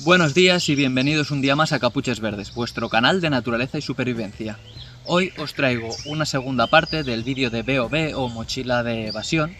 Buenos días y bienvenidos un día más a Capuches Verdes, vuestro canal de naturaleza y supervivencia. Hoy os traigo una segunda parte del vídeo de BOV o mochila de evasión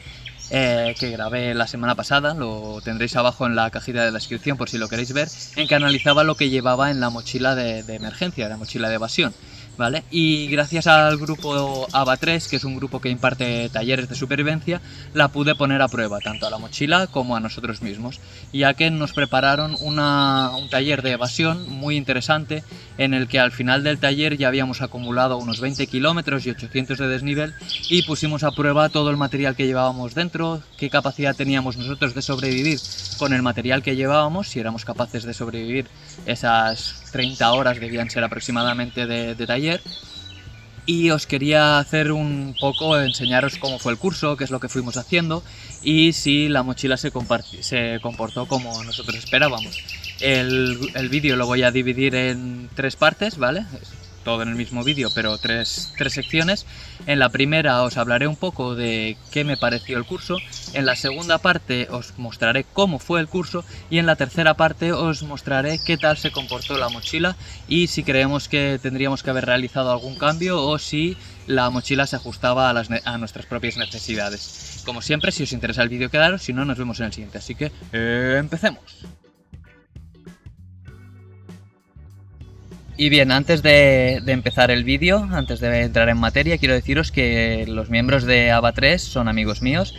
que grabé la semana pasada, lo tendréis abajo en la cajita de descripción por si lo queréis ver, en que analizaba lo que llevaba en la mochila de emergencia, la mochila de evasión. ¿Vale? Y gracias al grupo ABA3, que es un grupo que imparte talleres de supervivencia, la pude poner a prueba, tanto a la mochila como a nosotros mismos, ya que nos prepararon un taller de evasión muy interesante, en el que al final del taller ya habíamos acumulado unos 20 kilómetros y 800 de desnivel, y pusimos a prueba todo el material que llevábamos dentro, qué capacidad teníamos nosotros de sobrevivir con el material que llevábamos, si éramos capaces de sobrevivir esas 30 horas, debían ser aproximadamente de taller. Y os quería hacer un poco, enseñaros cómo fue el curso, qué es lo que fuimos haciendo y si la mochila se comportó como nosotros esperábamos. El vídeo lo voy a dividir en tres partes, ¿vale? Todo en el mismo vídeo, pero tres secciones. En la primera os hablaré un poco de qué me pareció el curso, en la segunda parte os mostraré cómo fue el curso y en la tercera parte os mostraré qué tal se comportó la mochila y si creemos que tendríamos que haber realizado algún cambio o si la mochila se ajustaba a nuestras propias necesidades. Como siempre, si os interesa el vídeo, quedaros, si no, nos vemos en el siguiente. Así que empecemos. Y bien, antes de empezar el vídeo, antes de entrar en materia, quiero deciros que los miembros de ABA3 son amigos míos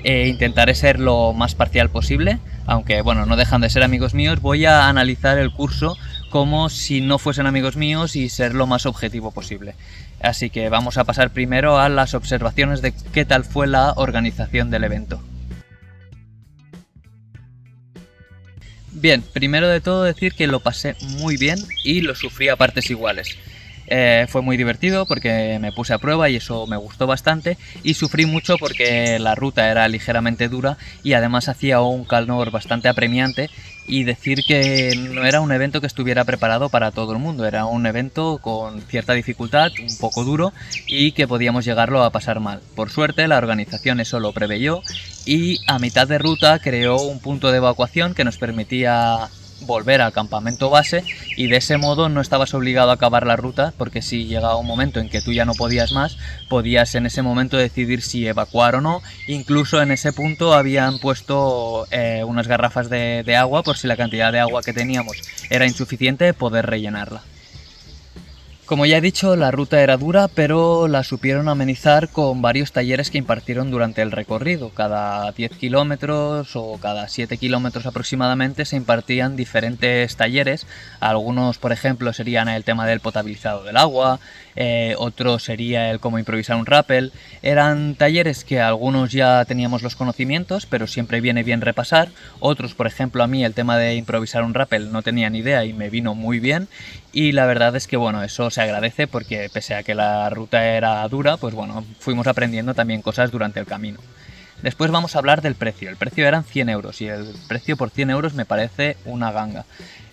e intentaré ser lo más parcial posible, aunque bueno, no dejan de ser amigos míos. Voy a analizar el curso como si no fuesen amigos míos y ser lo más objetivo posible. Así que vamos a pasar primero a las observaciones de qué tal fue la organización del evento. Bien, primero de todo decir que lo pasé muy bien y lo sufrí a partes iguales. Fue muy divertido porque me puse a prueba y eso me gustó bastante, y sufrí mucho porque la ruta era ligeramente dura y además hacía un calor bastante apremiante, y decir que no era un evento que estuviera preparado para todo el mundo, era un evento con cierta dificultad, un poco duro y que podíamos llegarlo a pasar mal. Por suerte la organización eso lo preveyó y a mitad de ruta creó un punto de evacuación que nos permitía volver al campamento base, y de ese modo no estabas obligado a acabar la ruta, porque si llegaba un momento en que tú ya no podías más, podías en ese momento decidir si evacuar o no. Incluso en ese punto habían puesto unas garrafas de agua por si la cantidad de agua que teníamos era insuficiente, poder rellenarla. Como ya he dicho, la ruta era dura, pero la supieron amenizar con varios talleres que impartieron durante el recorrido. Cada 10 kilómetros o cada 7 kilómetros aproximadamente se impartían diferentes talleres. Algunos, por ejemplo, serían el tema del potabilizado del agua, otro sería el cómo improvisar un rappel. Eran talleres que algunos ya teníamos los conocimientos, pero siempre viene bien repasar. Otros, por ejemplo, a mí el tema de improvisar un rappel no tenía ni idea y me vino muy bien. Y la verdad es que bueno, eso se agradece porque pese a que la ruta era dura, pues bueno, fuimos aprendiendo también cosas durante el camino. Después vamos a hablar del precio. El precio eran 100 euros y el precio por 100 euros me parece una ganga.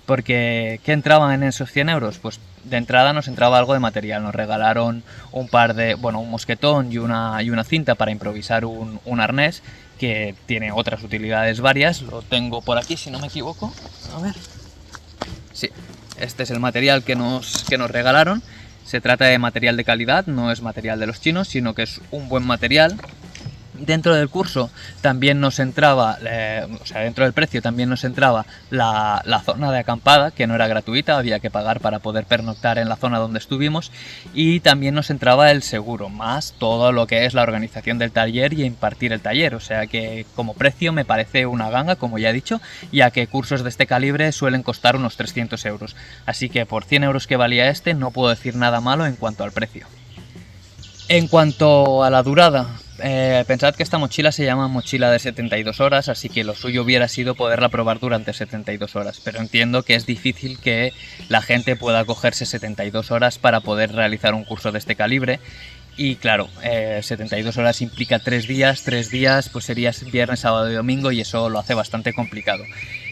Porque, ¿qué entraban en esos 100 euros? Pues de entrada nos entraba algo de material. Nos regalaron un mosquetón y una cinta para improvisar un arnés que tiene otras utilidades varias. Lo tengo por aquí si no me equivoco. A ver. Sí. Este es el material que nos regalaron. Se trata de material de calidad, no es material de los chinos, sino que es un buen material. Dentro del curso también nos entraba, dentro del precio también nos entraba la zona de acampada, que no era gratuita, había que pagar para poder pernoctar en la zona donde estuvimos, y también nos entraba el seguro, más todo lo que es la organización del taller y impartir el taller. O sea que como precio me parece una ganga, como ya he dicho, ya que cursos de este calibre suelen costar unos 300 euros. Así que por 100 euros que valía este, no puedo decir nada malo en cuanto al precio. En cuanto a la durada, pensad que esta mochila se llama mochila de 72 horas, así que lo suyo hubiera sido poderla probar durante 72 horas, pero entiendo que es difícil que la gente pueda cogerse 72 horas para poder realizar un curso de este calibre. Y claro, 72 horas implica 3 días pues sería viernes, sábado y domingo, y eso lo hace bastante complicado.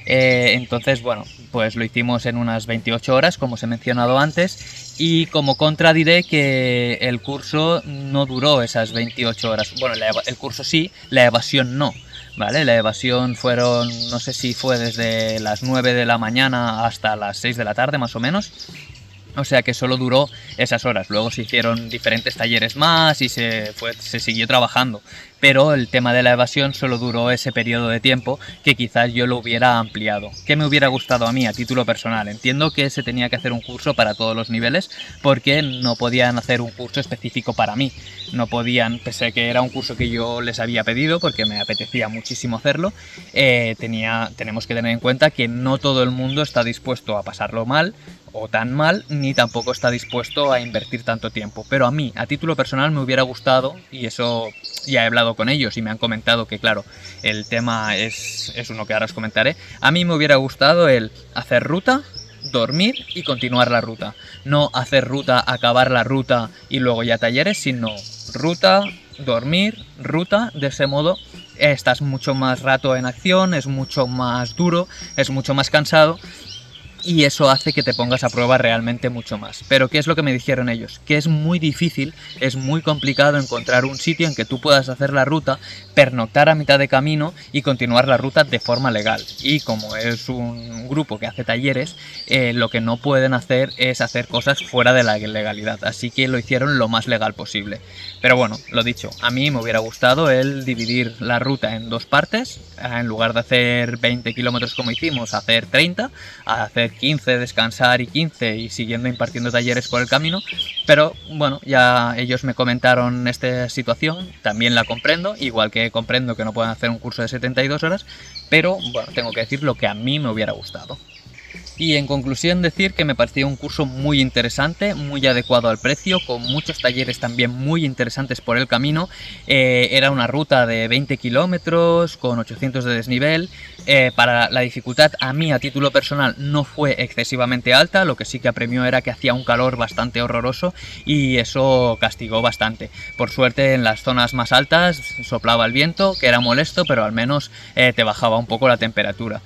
Entonces, bueno, pues lo hicimos en unas 28 horas, como os he mencionado antes, y como contra diré que el curso no duró esas 28 horas. Bueno, el curso sí, la evasión no, ¿vale? La evasión fueron, no sé si fue desde las 9 de la mañana hasta las 6 de la tarde más o menos. O sea que solo duró esas horas. Luego se hicieron diferentes talleres más y se siguió trabajando. Pero el tema de la evasión solo duró ese periodo de tiempo que quizás yo lo hubiera ampliado. ¿Qué me hubiera gustado a mí a título personal? Entiendo que se tenía que hacer un curso para todos los niveles porque no podían hacer un curso específico para mí. No podían, pese a que era un curso que yo les había pedido porque me apetecía muchísimo hacerlo, tenemos que tener en cuenta que no todo el mundo está dispuesto a pasarlo mal o tan mal, ni tampoco está dispuesto a invertir tanto tiempo. Pero a mí, a título personal, me hubiera gustado, y eso ya he hablado con ellos y me han comentado que, claro, el tema es uno que ahora os comentaré. A mí me hubiera gustado el hacer ruta, dormir y continuar la ruta. No hacer ruta, acabar la ruta y luego ya talleres, sino ruta, dormir, ruta. De ese modo estás mucho más rato en acción, es mucho más duro, es mucho más cansado. Y eso hace que te pongas a prueba realmente mucho más. Pero ¿qué es lo que me dijeron ellos? Que es muy difícil, es muy complicado encontrar un sitio en que tú puedas hacer la ruta, pernoctar a mitad de camino y continuar la ruta de forma legal. Y como es un grupo que hace talleres, lo que no pueden hacer es hacer cosas fuera de la legalidad. Así que lo hicieron lo más legal posible. Pero bueno, lo dicho, a mí me hubiera gustado el dividir la ruta en dos partes. En lugar de hacer 20 kilómetros como hicimos, hacer 30, hacer 15, descansar y 15 y siguiendo impartiendo talleres por el camino. Pero bueno, ya ellos me comentaron esta situación, también la comprendo, igual que comprendo que no puedan hacer un curso de 72 horas, pero bueno, tengo que decir lo que a mí me hubiera gustado. Y en conclusión decir que me pareció un curso muy interesante, muy adecuado al precio, con muchos talleres también muy interesantes por el camino. Era una ruta de 20 kilómetros con 800 de desnivel. Para la dificultad a mí a título personal no fue excesivamente alta, lo que sí que apremió era que hacía un calor bastante horroroso y eso castigó bastante. Por suerte en las zonas más altas soplaba el viento, que era molesto, pero al menos te bajaba un poco la temperatura.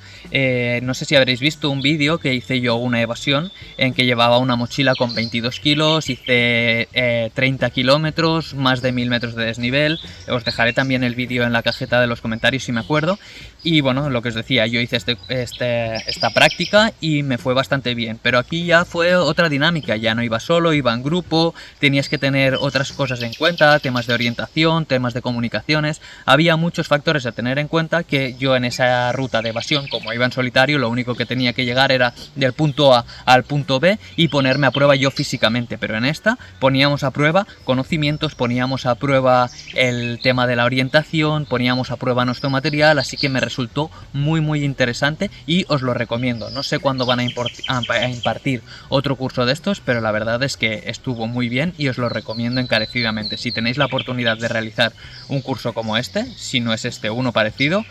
No sé si habréis visto un vídeo que hice yo una evasión en que llevaba una mochila con 22 kilos, hice 30 kilómetros, más de 1000 metros de desnivel. Os dejaré también el vídeo en la cajeta de los comentarios si me acuerdo. Y bueno, lo que os decía, yo hice esta práctica y me fue bastante bien, pero aquí ya fue otra dinámica, ya no iba solo, iba en grupo, tenías que tener otras cosas en cuenta, temas de orientación, temas de comunicaciones, había muchos factores a tener en cuenta que yo en esa ruta de evasión, como iba en solitario, lo único que tenía que llegar era del punto A al punto B y ponerme a prueba yo físicamente, pero en esta poníamos a prueba conocimientos, poníamos a prueba el tema de la orientación, poníamos a prueba nuestro material, así que me resultó muy interesante y os lo recomiendo. No sé cuándo van a impartir otro curso de estos, pero la verdad es que estuvo muy bien y os lo recomiendo encarecidamente. Si tenéis la oportunidad de realizar un curso como este, si no es este uno parecido,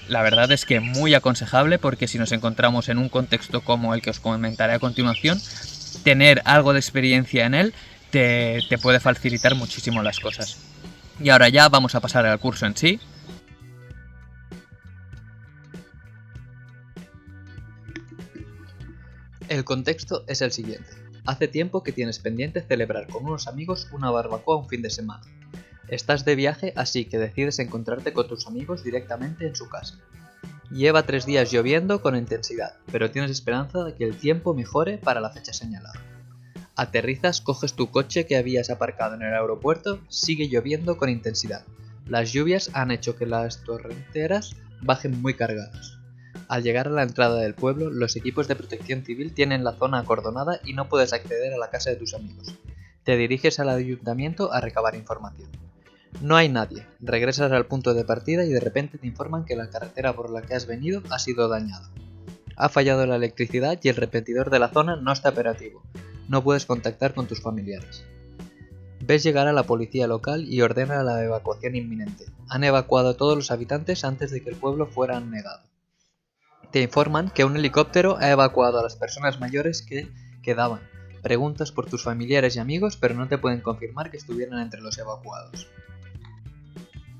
la verdad es que muy aconsejable, porque si nos encontramos en un contexto como el que os comentaré a continuación, tener algo de experiencia en él te puede facilitar muchísimo las cosas. Y ahora ya vamos a pasar al curso en sí. El contexto es el siguiente. Hace tiempo que tienes pendiente celebrar con unos amigos una barbacoa un fin de semana. Estás de viaje, así que decides encontrarte con tus amigos directamente en su casa. Lleva 3 días lloviendo con intensidad, pero tienes esperanza de que el tiempo mejore para la fecha señalada. Aterrizas, coges tu coche que habías aparcado en el aeropuerto, sigue lloviendo con intensidad. Las lluvias han hecho que las torrenteras bajen muy cargadas. Al llegar a la entrada del pueblo, los equipos de protección civil tienen la zona acordonada y no puedes acceder a la casa de tus amigos. Te diriges al ayuntamiento a recabar información. No hay nadie, regresas al punto de partida y de repente te informan que la carretera por la que has venido ha sido dañada. Ha fallado la electricidad y el repetidor de la zona no está operativo. No puedes contactar con tus familiares. Ves llegar a la policía local y ordena la evacuación inminente. Han evacuado a todos los habitantes antes de que el pueblo fuera anegado. Te informan que un helicóptero ha evacuado a las personas mayores que quedaban. Preguntas por tus familiares y amigos, pero no te pueden confirmar que estuvieran entre los evacuados.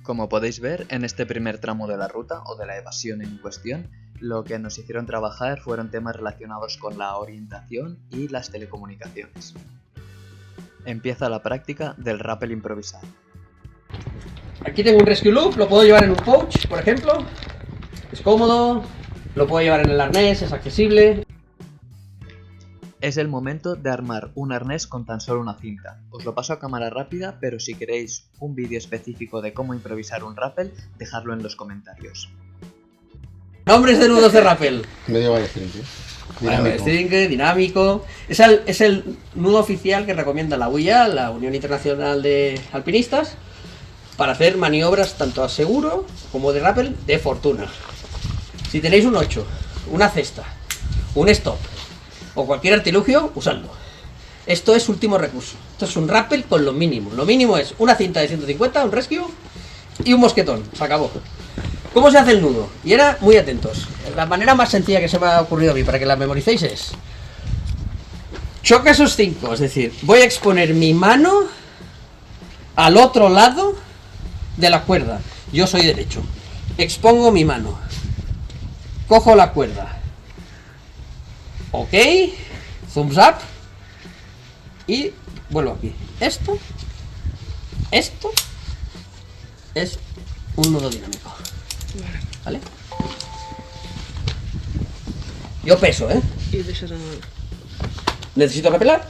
Como podéis ver, en este primer tramo de la ruta, o de la evasión en cuestión, lo que nos hicieron trabajar fueron temas relacionados con la orientación y las telecomunicaciones. Empieza la práctica del rappel improvisado. Aquí tengo un Rescue Loop, lo puedo llevar en un pouch, por ejemplo. Es cómodo, lo puedo llevar en el arnés, es accesible. Es el momento de armar un arnés con tan solo una cinta. Os lo paso a cámara rápida, pero si queréis un vídeo específico de cómo improvisar un rappel, dejadlo en los comentarios. Nombres de nudos de rappel. Medio ballestring, Dinámico. Dinámico. Es el nudo oficial que recomienda la UIA, la Unión Internacional de Alpinistas, para hacer maniobras tanto a seguro como de rappel de fortuna. Si tenéis un 8, una cesta, un stop o cualquier artilugio, usadlo. Esto es último recurso. Esto es un rappel con lo mínimo. Lo mínimo es una cinta de 150, un rescue y un mosquetón. Se acabó. ¿Cómo se hace el nudo? Y ahora, muy atentos. La manera más sencilla que se me ha ocurrido a mí para que la memoricéis es: choca esos 5, es decir, voy a exponer mi mano al otro lado de la cuerda. Yo soy derecho. Expongo mi mano. Cojo la cuerda. Ok. Thumbs up. Y vuelvo aquí. Esto es un nudo dinámico. ¿Vale? Yo peso, ¿eh? ¿Necesito repelar?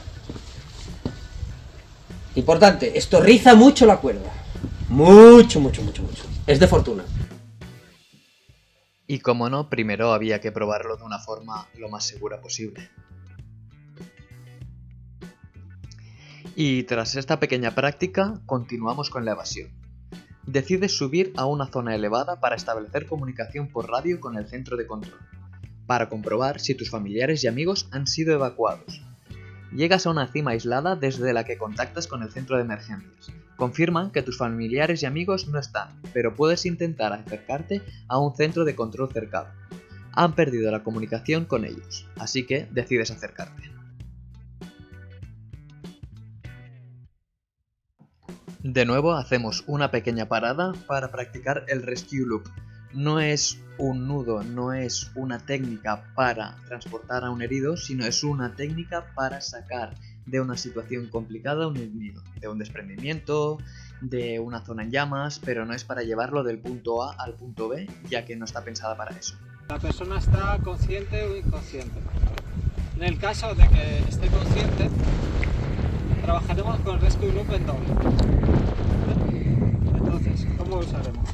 Importante, esto riza mucho la cuerda. Mucho. Es de fortuna. Y como no, primero había que probarlo de una forma lo más segura posible. Y tras esta pequeña práctica, continuamos con la evasión. Decides subir a una zona elevada para establecer comunicación por radio con el centro de control, para comprobar si tus familiares y amigos han sido evacuados. Llegas a una cima aislada desde la que contactas con el centro de emergencias. Confirman que tus familiares y amigos no están, pero puedes intentar acercarte a un centro de control cercano. Han perdido la comunicación con ellos, así que decides acercarte. De nuevo hacemos una pequeña parada para practicar el Rescue Loop. No es un nudo, no es una técnica para transportar a un herido, sino es una técnica para sacar de una situación complicada a un herido, de un desprendimiento, de una zona en llamas, pero no es para llevarlo del punto A al punto B, ya que no está pensada para eso. La persona está consciente o inconsciente. En el caso de que esté consciente, trabajaremos con el Rescue Loop en doble. Entonces, ¿cómo lo usaremos?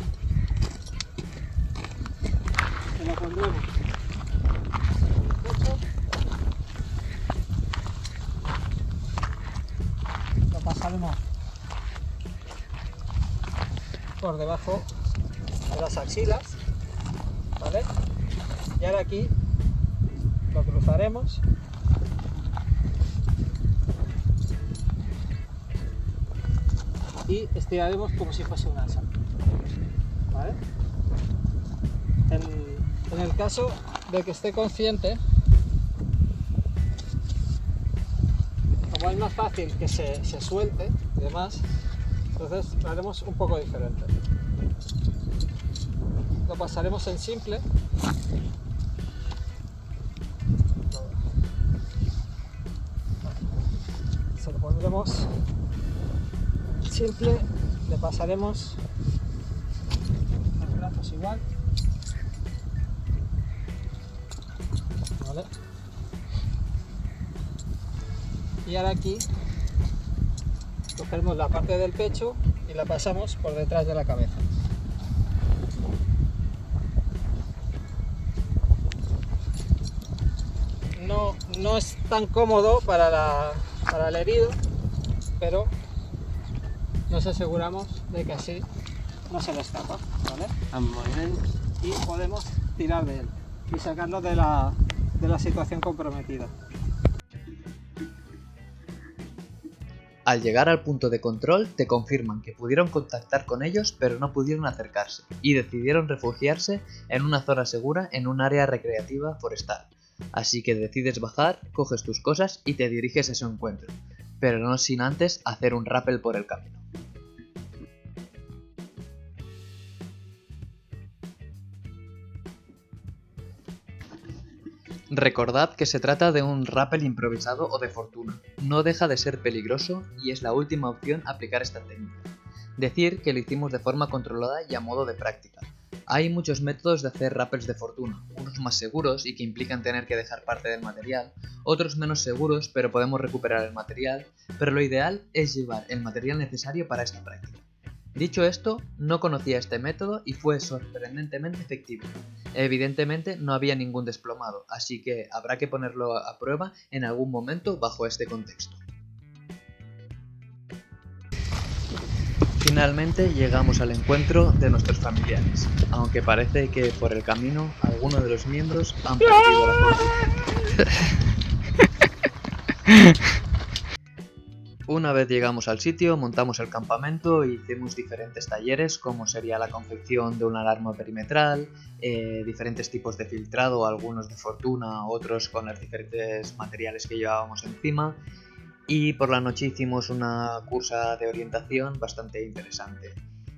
Se lo pondremos en el pecho, lo pasaremos por debajo de las axilas, ¿vale? Y ahora aquí lo cruzaremos y estiraremos como si fuese un asa, ¿vale? En el caso de que esté consciente, como es más fácil que se suelte y demás, entonces lo haremos un poco diferente. Lo pasaremos en simple. Se lo pondremos simple, le pasaremos los brazos igual, ¿vale? Y ahora aquí cogemos la parte del pecho y la pasamos por detrás de la cabeza. No es tan cómodo para el herido, pero nos aseguramos de que así no se le escapa, ¿vale? Y podemos tirar de él y sacarlo de la situación comprometida. Al llegar al punto de control, te confirman que pudieron contactar con ellos, pero no pudieron acercarse, y decidieron refugiarse en una zona segura en un área recreativa forestal. Así que decides bajar, coges tus cosas y te diriges a su encuentro, pero no sin antes hacer un rappel por el camino. Recordad que se trata de un rappel improvisado o de fortuna. No deja de ser peligroso y es la última opción aplicar esta técnica. Decir que lo hicimos de forma controlada y a modo de práctica. Hay muchos métodos de hacer rappels de fortuna, unos más seguros y que implican tener que dejar parte del material, otros menos seguros pero podemos recuperar el material, pero lo ideal es llevar el material necesario para esta práctica. Dicho esto, no conocía este método y fue sorprendentemente efectivo. Evidentemente no había ningún desplomado, así que habrá que ponerlo a prueba en algún momento bajo este contexto. Finalmente llegamos al encuentro de nuestros familiares, aunque parece que por el camino algunos de los miembros han perdido la cordura. Una vez llegamos al sitio, montamos el campamento e hicimos diferentes talleres como sería la confección de una alarma perimetral, diferentes tipos de filtrado, algunos de fortuna, otros con los diferentes materiales que llevábamos encima. Y por la noche hicimos una cursa de orientación bastante interesante.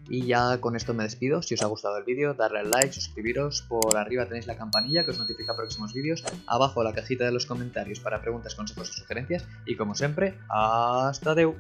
Y ya con esto me despido. Si os ha gustado el vídeo, darle al like, suscribiros. Por arriba tenéis la campanilla que os notifica próximos vídeos. Abajo la cajita de los comentarios para preguntas, consejos y sugerencias. Y como siempre, ¡hasta deu!